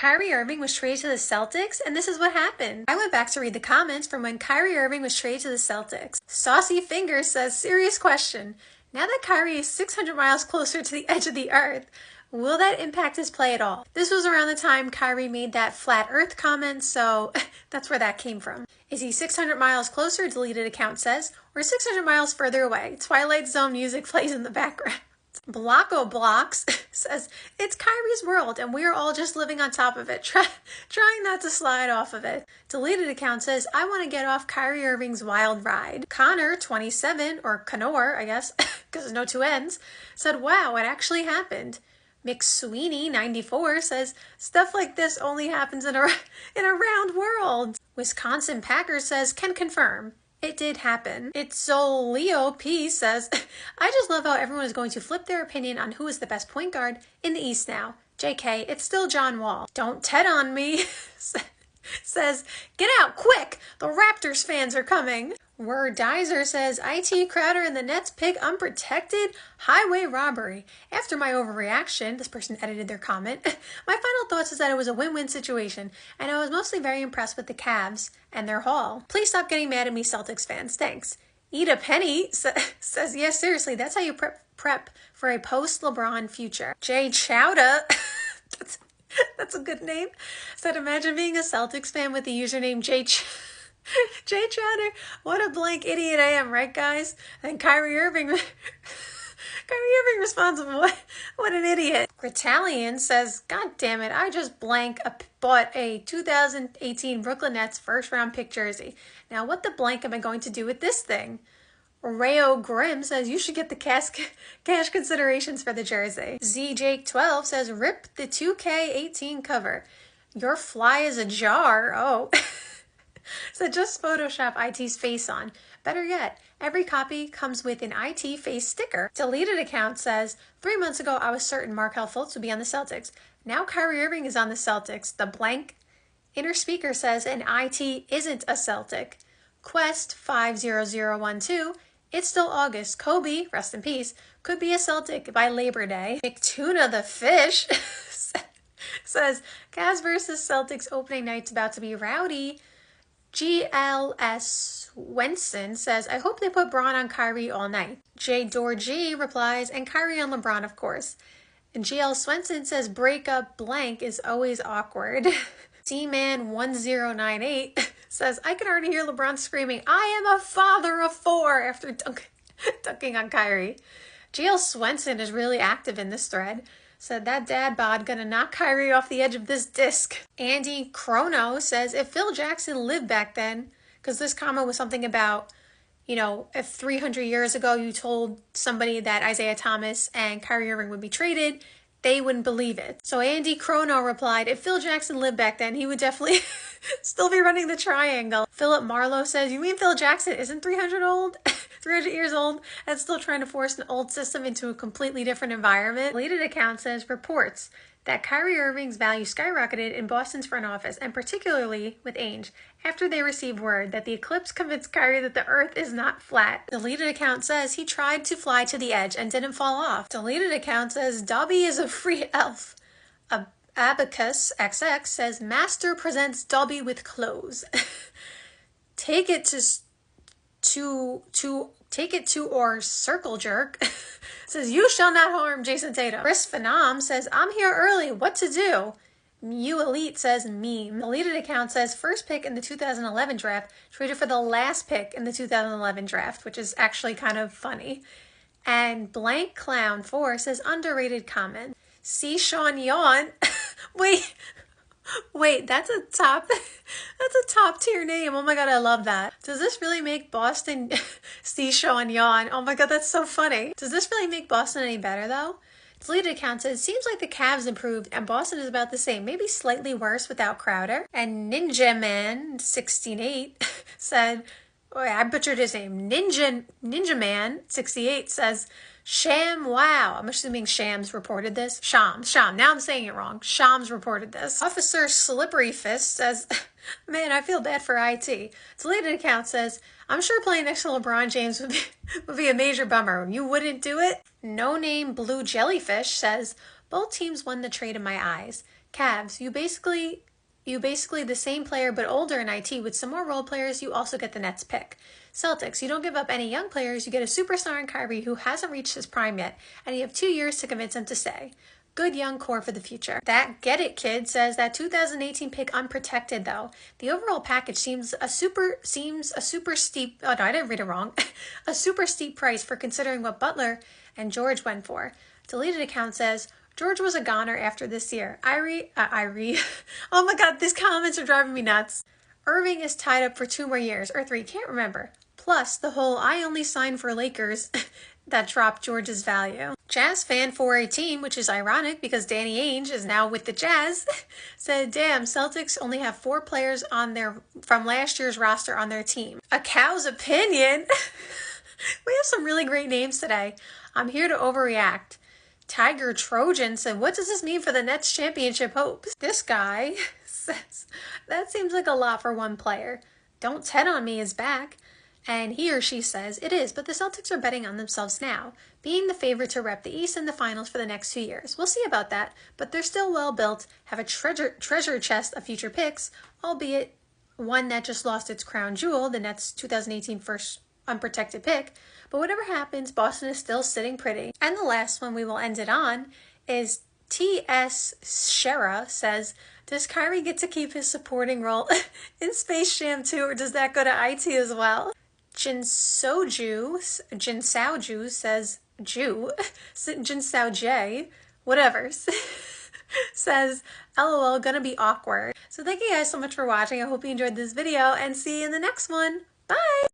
Kyrie Irving was traded to the Celtics, and this is what happened. I went back to read the comments from when Kyrie Irving was traded to the Celtics. Saucy Fingers says, serious question. Now that Kyrie is 600 miles closer to the edge of the earth, will that impact his play at all? This was around the time Kyrie made that flat earth comment, so that's where that came from. Is he 600 miles closer, deleted account says, or 600 miles further away? Twilight Zone music plays in the background. Blocko Blocks says, it's Kyrie's world and we're all just living on top of it, trying not to slide off of it. Deleted account says, I want to get off Kyrie Irving's wild ride. Connor, 27, or Connor, I guess, because there's no two N's, said, wow, it actually happened. McSweeney, 94, says, stuff like this only happens in a round world. Wisconsin Packers says, can confirm. It did happen. It's so Leo P says, I just love how everyone is going to flip their opinion on who is the best point guard in the East now. JK, it's still John Wall. Don't Ted on me. Says, get out quick. The Raptors fans are coming. Word Dizer says, IT Crowder and the Nets pick unprotected highway robbery. After my overreaction, this person edited their comment, my final thoughts is that it was a win-win situation, and I was mostly very impressed with the Cavs and their haul. Please stop getting mad at me, Celtics fans. Thanks. Eda Penny says, yes, seriously, that's how you prep for a post-LeBron future. Jay Chowda, that's a good name, said, imagine being a Celtics fan with the username Jay Chowder, what a blank idiot I am, right, guys? And Kyrie Irving responds, what an idiot. Gritalian says, God damn it, I just bought a 2018 Brooklyn Nets first round pick jersey. Now what the blank am I going to do with this thing? Rayo Grimm says, you should get the cash considerations for the jersey. ZJake12 says, rip the 2K18 cover. Your fly is ajar. Oh. So just Photoshop IT's face on. Better yet, every copy comes with an IT face sticker. Deleted account says, 3 months ago I was certain Markelle Fultz would be on the Celtics. Now Kyrie Irving is on the Celtics. The blank inner speaker says, and IT isn't a Celtic. Quest 50012, it's still August. Kobe, rest in peace, could be a Celtic by Labor Day. McTuna the Fish says, Cavs versus Celtics opening night's about to be rowdy. GLS Wenson says, I hope they put Bron on Kyrie all night. J. Dorji replies, and Kyrie on LeBron, of course. And GL Swenson says, breakup blank is always awkward. C-Man1098 says, I can already hear LeBron screaming, I am a father of four after dunking on Kyrie. GL Swenson is really active in this thread. Said, that dad bod gonna knock Kyrie off the edge of this disc. Andy Chrono says, if Phil Jackson lived back then, because this comment was something about, you know, if 300 years ago you told somebody that Isaiah Thomas and Kyrie Irving would be traded, they wouldn't believe it. So Andy Chrono replied, if Phil Jackson lived back then, he would definitely still be running the triangle. Philip Marlowe says, you mean Phil Jackson isn't 300 years old and still trying to force an old system into a completely different environment? Deleted account says, reports that Kyrie Irving's value skyrocketed in Boston's front office, and particularly with Ainge, after they received word that the eclipse convinced Kyrie that the earth is not flat. Deleted account says he tried to fly to the edge and didn't fall off. Deleted account says Dobby is a free elf. Abacus XX says Master presents Dobby with clothes. Take it to or circle jerk says, you shall not harm Jason Tatum. Chris Phenom says, I'm here early, what to do? Mew Elite says, meme. Deleted account says, first pick in the 2011 draft, traded for the last pick in the 2011 draft, which is actually kind of funny. And Blank Clown 4 says, underrated comment. See Sean Yawn. Wait, that's a top tier name. Oh my God, I love that. Does this really make Boston see Sean Yawn? Oh my God, that's so funny. Does this really make Boston any better though? Deleted account says, seems like the Cavs improved and Boston is about the same, maybe slightly worse without Crowder. And Ninja Man 168 said, oh, I butchered his name. Ninja Man 68 says, Sham, wow. I'm assuming Shams reported this. Shams. Now I'm saying it wrong. Shams reported this. Officer Slippery Fist says, man, I feel bad for IT. Deleted account says, I'm sure playing next to LeBron James would be a major bummer. You wouldn't do it? No Name Blue Jellyfish says, both teams won the trade in my eyes. Cavs, you basically the same player but older in IT with some more role players, you also get the Nets pick. Celtics, you don't give up any young players, you get a superstar in Kyrie who hasn't reached his prime yet, and you have 2 years to convince him to stay. Good young core for the future. That Get It Kid says that 2018 pick unprotected though. The overall package seems a super steep, oh no, I didn't read it wrong. A super steep price for considering what Butler and George went for. Deleted account says, George was a goner after this year. Irie. Oh my god, these comments are driving me nuts. Irving is tied up for 2 more years, or 3, can't remember. Plus, the whole I only signed for Lakers that dropped George's value. Jazz fan 418, which is ironic because Danny Ainge is now with the Jazz, said, damn, Celtics only have 4 players from last year's roster on their team. A cow's opinion? We have some really great names today. I'm here to overreact. Tiger Trojan said, what does this mean for the Nets championship hopes? This guy says, that seems like a lot for one player. Don't Ted on Me is back. And he or she says, it is, but the Celtics are betting on themselves now, being the favorite to rep the East in the finals for the next 2 years. We'll see about that, but they're still well built, have a treasure chest of future picks, albeit one that just lost its crown jewel, the Nets 2018 first unprotected pick. But whatever happens, Boston is still sitting pretty. And the last one we will end it on is T.S. Shera says, does Kyrie get to keep his supporting role in Space Jam 2, or does that go to IT as well? Jinsauju says, Jinsauj, whatever, says, LOL, gonna be awkward. So thank you guys so much for watching. I hope you enjoyed this video and see you in the next one. Bye!